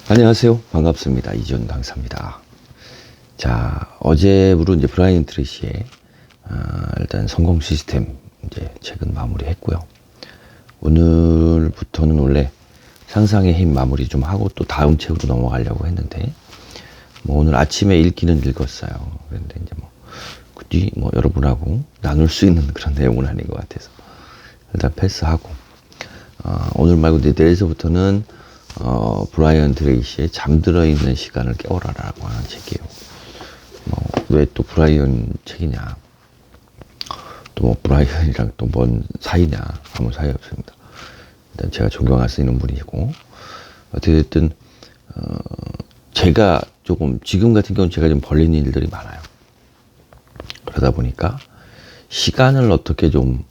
안녕하세요. 반갑습니다. 이준 강사입니다. 자, 어제부로 이제 브라이언 트레이시의 일단 성공 시스템 이제 책은 마무리했고요. 오늘부터는 원래 상상의 힘 마무리 좀 하고 또 다음 책으로 넘어가려고 했는데 뭐 오늘 아침에 읽기는 읽었어요. 그런데 이제 뭐 그 뒤 뭐 여러분하고 나눌 수 있는 그런 내용은 아닌 것 같아서 일단 패스하고 오늘 말고 내일서부터는 브라이언 트레이시의 잠들어 있는 시간을 깨워라라고 하는 책이에요. 왜 또 브라이언 책이냐? 또 뭐 브라이언이랑 또 뭔 사이냐? 아무 사이 없습니다. 일단 제가 존경할 수 있는 분이고 어쨌든 제가 조금 지금 같은 경우는 제가 좀 벌리는 일들이 많아요. 그러다 보니까 시간을 어떻게 좀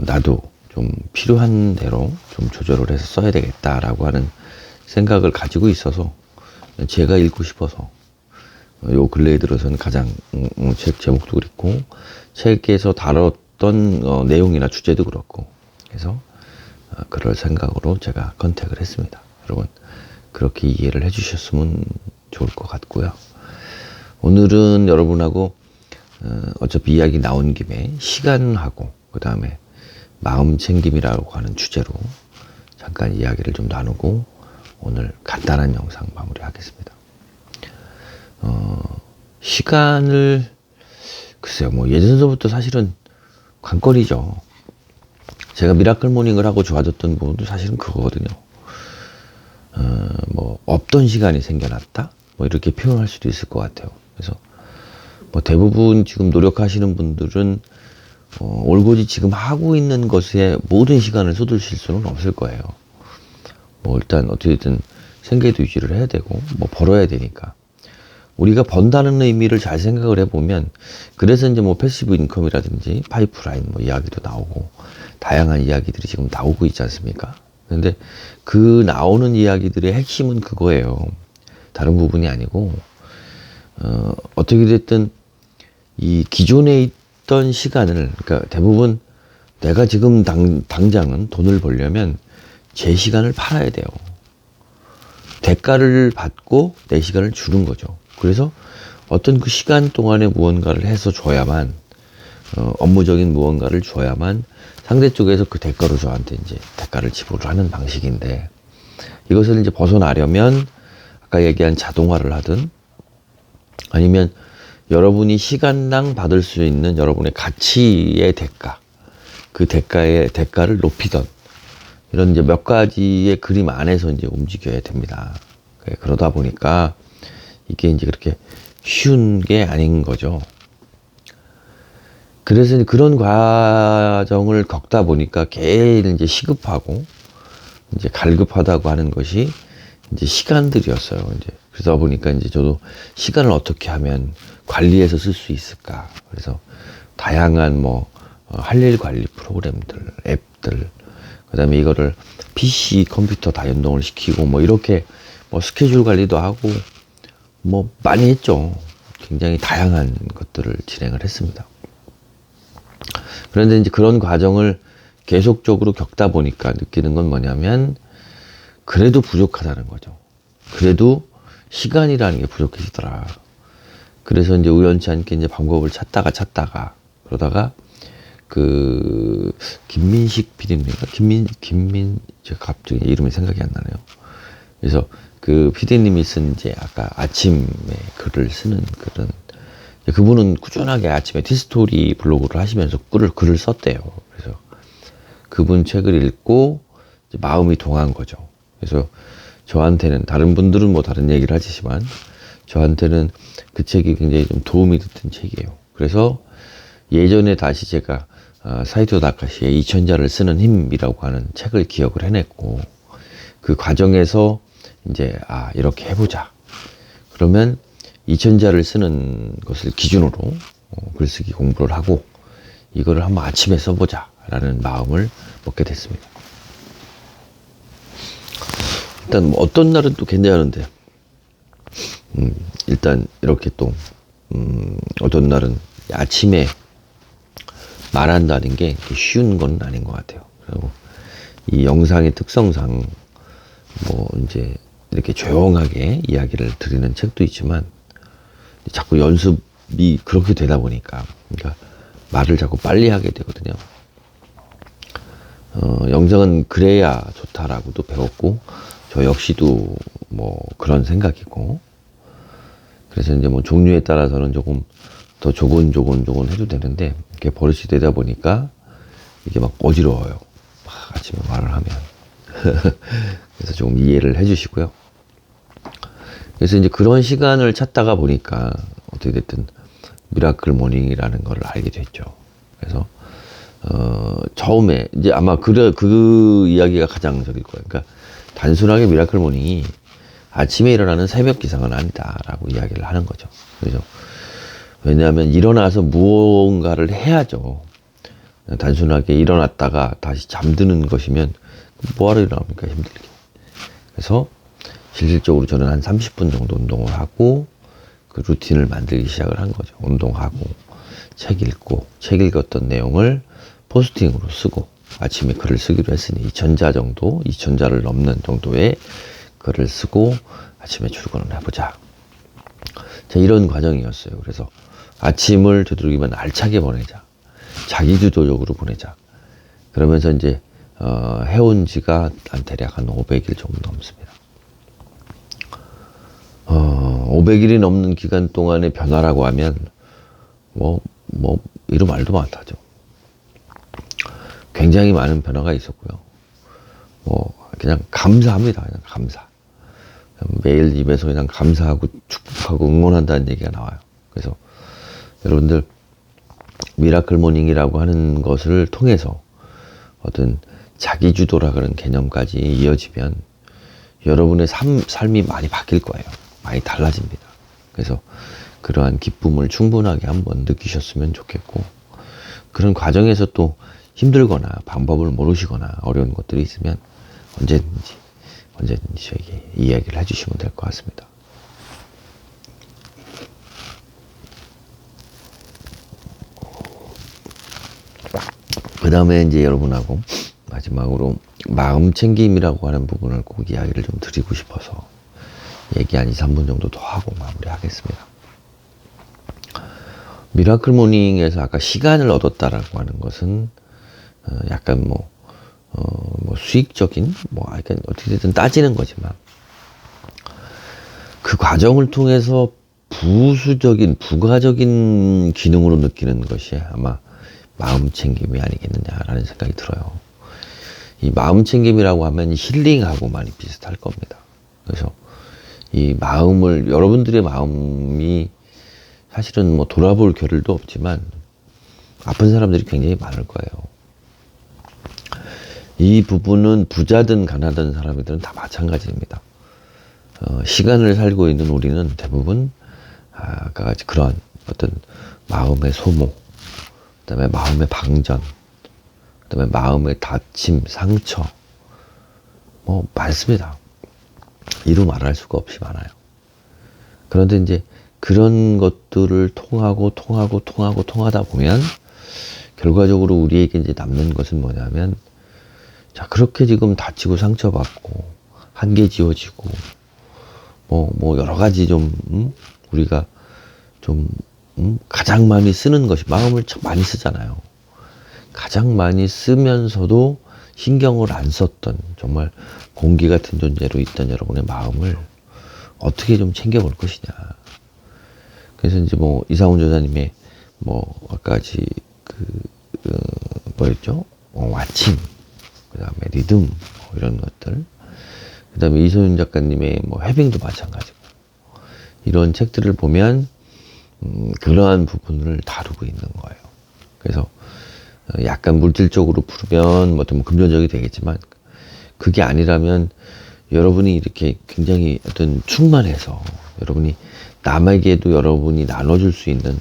나도 좀 필요한 대로 좀 조절을 해서 써야 되겠다라고 하는 생각을 가지고 있어서 제가 읽고 싶어서 요 근래에 들어서는 가장 책 제목도 그렇고 책에서 다뤘던 내용이나 주제도 그렇고 그래서 그럴 생각으로 제가 컨택을 했습니다. 여러분 그렇게 이해를 해주셨으면 좋을 것 같고요. 오늘은 여러분하고 어차피 이야기 나온 김에 시간하고 그 다음에 마음 챙김이라고 하는 주제로 잠깐 이야기를 좀 나누고 오늘 간단한 영상 마무리하겠습니다. 시간을 글쎄요 뭐 예전서부터 사실은 관건이죠. 제가 미라클 모닝을 하고 좋아졌던 부분도 사실은 그거거든요. 뭐 없던 시간이 생겨났다 뭐 이렇게 표현할 수도 있을 것 같아요. 그래서 뭐 대부분 지금 노력하시는 분들은 올곧이 지금 하고 있는 것에 모든 시간을 쏟으실 수는 없을 거예요. 뭐 일단 어떻게든 생계도 유지를 해야 되고 뭐 벌어야 되니까 우리가 번다는 의미를 잘 생각을 해보면 그래서 이제 뭐 패시브 인컴이라든지 파이프라인 뭐 이야기도 나오고 다양한 이야기들이 지금 나오고 있지 않습니까? 그런데 그 나오는 이야기들의 핵심은 그거예요. 다른 부분이 아니고 어떻게 됐든 이 기존에 있던 시간을 그러니까 대부분 내가 지금 당장은 돈을 벌려면 제 시간을 팔아야 돼요. 대가를 받고 내 시간을 주는 거죠. 그래서 어떤 그 시간 동안에 무언가를 해서 줘야만 업무적인 무언가를 줘야만 상대 쪽에서 그 대가로 저한테 이제 대가를 지불을 하는 방식인데 이것을 이제 벗어나려면 아까 얘기한 자동화를 하든 아니면 여러분이 시간당 받을 수 있는 여러분의 가치의 대가, 그 대가의 대가를 높이던 이런 이제 몇 가지의 그림 안에서 이제 움직여야 됩니다. 그러다 보니까 이게 이제 그렇게 쉬운 게 아닌 거죠. 그래서 그런 과정을 겪다 보니까 계속 이제 시급하고 이제 갈급하다고 하는 것이 이제 시간들이었어요. 이제 그러다 보니까 이제 저도 시간을 어떻게 하면 관리해서 쓸 수 있을까. 그래서 다양한 뭐 할 일 관리 프로그램들, 앱들, 그다음에 이거를 PC, 컴퓨터 다 연동을 시키고 뭐 이렇게 뭐 스케줄 관리도 하고 뭐 많이 했죠. 굉장히 다양한 것들을 진행을 했습니다. 그런데 이제 그런 과정을 계속적으로 겪다 보니까 느끼는 건 뭐냐면 그래도 부족하다는 거죠. 그래도 시간이라는 게 부족해지더라. 그래서 이제 우연치 않게 이제 방법을 찾다가 그러다가 그 김민식 PD님인가 제가 갑자기 이름이 생각이 안 나네요. 그래서 그 PD님이 쓴 이제 아까 아침에 글을 쓰는 그런 그분은 꾸준하게 아침에 티스토리 블로그를 하시면서 글을 썼대요. 그래서 그분 책을 읽고 이제 마음이 동한 거죠. 그래서 저한테는 다른 분들은 뭐 다른 얘기를 하시지만 저한테는 그 책이 굉장히 좀 도움이 됐던 책이에요. 그래서 예전에 다시 제가 사이토 다카시의 2000자를 쓰는 힘이라고 하는 책을 기억을 해냈고 그 과정에서 이제 이렇게 해보자. 그러면 2000자를 쓰는 것을 기준으로 글쓰기 공부를 하고 이거를 한번 아침에 써보자 라는 마음을 먹게 됐습니다. 일단 뭐 어떤 날은 또 괜찮은데 일단 이렇게 또 어떤 날은 아침에 말한다는 게 쉬운 건 아닌 것 같아요. 그리고 이 영상의 특성상 뭐 이제 이렇게 조용하게 이야기를 드리는 책도 있지만 자꾸 연습이 그렇게 되다 보니까 그러니까 말을 자꾸 빨리 하게 되거든요. 영정은 그래야 좋다라고도 배웠고 저 역시도 뭐 그런 생각이고 그래서 이제 뭐 종류에 따라서는 조금 더 조곤조곤 해도 되는데 이렇게 버릇이 되다 보니까 이게 막 어지러워요. 막 아침에 말을 하면. 그래서 좀 이해를 해주시고요. 그래서 이제 그런 시간을 찾다가 보니까 어떻게 됐든 미라클 모닝이라는 걸 알게 됐죠. 그래서 처음에 이제 아마 그 이야기가 가장 저길 거예요. 그러니까 단순하게 미라클 모닝이 아침에 일어나는 새벽 기상은 아니다라고 이야기를 하는 거죠. 그죠? 왜냐하면 일어나서 무언가를 해야죠. 단순하게 일어났다가 다시 잠드는 것이면 뭐하러 일어납니까? 힘들게. 그래서 실질적으로 저는 한 30분 정도 운동을 하고 그 루틴을 만들기 시작을 한 거죠. 운동하고 책 읽고 책 읽었던 내용을 포스팅으로 쓰고 아침에 글을 쓰기로 했으니 2000자 정도, 2000자를 넘는 정도의 글을 쓰고 아침에 출근을 해보자. 자, 이런 과정이었어요. 그래서 아침을 되도록이면 알차게 보내자. 자기주도적으로 보내자. 그러면서 이제 해온 지가 대략 한 500일 정도 넘습니다. 500일이 넘는 기간 동안의 변화라고 하면 이루 말도 못하죠. 굉장히 많은 변화가 있었고요. 그냥 감사합니다. 그냥 감사. 매일 입에서 그냥 감사하고 축복하고 응원한다는 얘기가 나와요. 그래서 여러분들 미라클 모닝이라고 하는 것을 통해서 어떤 자기주도라 그런 개념까지 이어지면 여러분의 삶이 많이 바뀔 거예요. 많이 달라집니다. 그래서 그러한 기쁨을 충분하게 한번 느끼셨으면 좋겠고 그런 과정에서 또 힘들거나 방법을 모르시거나 어려운 것들이 있으면 언제든지 저에게 이야기를 해주시면 될 것 같습니다. 그 다음에 이제 여러분하고 마지막으로 마음 챙김이라고 하는 부분을 꼭 이야기를 좀 드리고 싶어서 얘기 한 2, 3분 정도 더 하고 마무리하겠습니다. 미라클 모닝에서 아까 시간을 얻었다라고 하는 것은 약간 수익적인 약간 어떻게든 따지는 거지만 그 과정을 통해서 부가적인 기능으로 느끼는 것이 아마 마음 챙김이 아니겠느냐라는 생각이 들어요. 이 마음 챙김이라고 하면 힐링하고 많이 비슷할 겁니다. 그래서 이 마음을 여러분들의 마음이 사실은 돌아볼 겨를도 없지만 아픈 사람들이 굉장히 많을 거예요. 이 부분은 부자든 가난하든 사람이들은 다 마찬가지입니다. 시간을 살고 있는 우리는 대부분 아까 같이 그런 어떤 마음의 소모, 그다음에 마음의 방전, 그다음에 마음의 다침, 상처 많습니다. 이루 말할 수가 없이 많아요. 그런데 이제 그런 것들을 통하다 보면 결과적으로 우리에게 이제 남는 것은 뭐냐면 자, 그렇게 지금 다치고 상처받고 한계 지워지고 여러 가지 우리가 가장 많이 쓰는 것이 마음을 참 많이 쓰잖아요. 가장 많이 쓰면서도 신경을 안 썼던 정말 공기 같은 존재로 있던 여러분의 마음을 어떻게 좀 챙겨볼 것이냐. 그래서 이제 이상훈 조사님의 아까 같이 뭐였죠? 와칭, 그 다음에 리듬 이런 것들, 그 다음에 이소윤 작가님의 해빙도 마찬가지고 이런 책들을 보면 그러한 부분을 다루고 있는 거예요. 그래서 약간 물질적으로 풀면 어떤 금전적이 되겠지만 그게 아니라면 여러분이 이렇게 굉장히 어떤 충만해서 여러분이 남에게도 여러분이 나눠줄 수 있는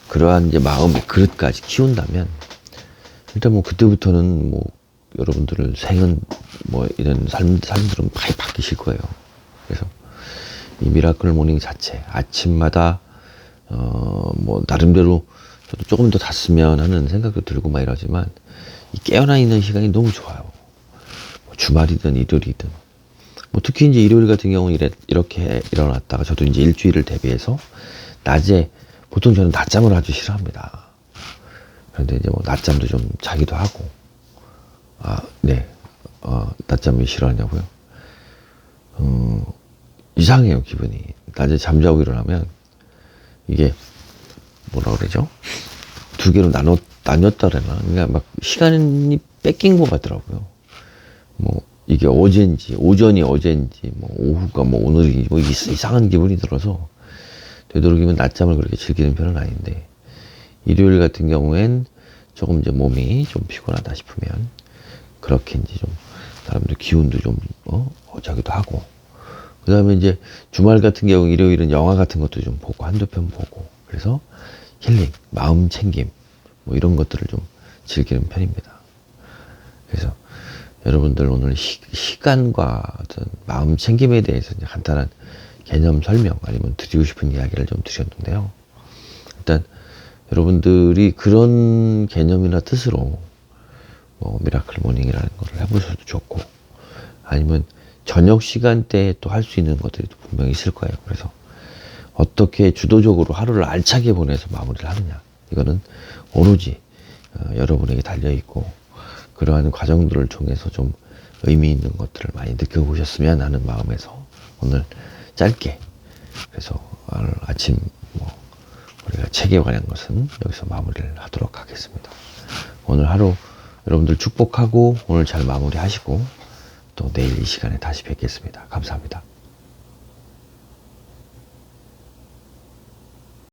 그러한 이제 마음의 그릇까지 키운다면 일단 그때부터는 여러분들을 생은 이런 삶들은 많이 바뀌실 거예요. 그래서 이 미라클 모닝 자체 아침마다 나름대로 저도 조금 더 잤으면 하는 생각도 들고 이러지만 이 깨어나 있는 시간이 너무 좋아요. 주말이든 일요일이든 뭐 특히 이제 일요일 같은 경우는 이렇게 일어났다가 저도 이제 일주일을 대비해서 낮에 보통 저는 낮잠을 아주 싫어합니다. 그런데 이제 뭐 낮잠도 좀 자기도 하고 네. 낮잠을 싫어하냐고요? 이상해요, 기분이. 낮에 잠자고 일어나면 이게 뭐라 그러죠? 두 개로 나뉘었다 그러나? 그러니까 막 시간이 뺏긴 것 같더라고요. 뭐 이게 어젠지, 오전이 어젠지, 뭐 오후가 뭐 오늘인지 뭐 이상한 기분이 들어서 되도록이면 낮잠을 그렇게 즐기는 편은 아닌데 일요일 같은 경우엔 조금 이제 몸이 좀 피곤하다 싶으면 그렇게 이제 좀 사람들 기운도 좀 자기도 하고 그 다음에 이제 주말 같은 경우 일요일은 영화 같은 것도 좀 보고 한두 편 보고 그래서 힐링, 마음 챙김 뭐 이런 것들을 좀 즐기는 편입니다. 그래서 여러분들 오늘 시간과 어떤 마음 챙김에 대해서 이제 간단한 개념 설명 아니면 드리고 싶은 이야기를 좀 드렸는데요. 일단 여러분들이 그런 개념이나 뜻으로 뭐 미라클 모닝이라는 걸 해보셔도 좋고 아니면 저녁 시간대에 또 할 수 있는 것들이 또 분명히 있을 거예요. 그래서 어떻게 주도적으로 하루를 알차게 보내서 마무리를 하느냐 이거는 오로지 여러분에게 달려있고 그러한 과정들을 통해서 좀 의미 있는 것들을 많이 느껴보셨으면 하는 마음에서 오늘 짧게 그래서 오늘 아침 뭐 우리가 책에 관한 것은 여기서 마무리를 하도록 하겠습니다. 오늘 하루 여러분들 축복하고 오늘 잘 마무리하시고 또 내일 이 시간에 다시 뵙겠습니다. 감사합니다.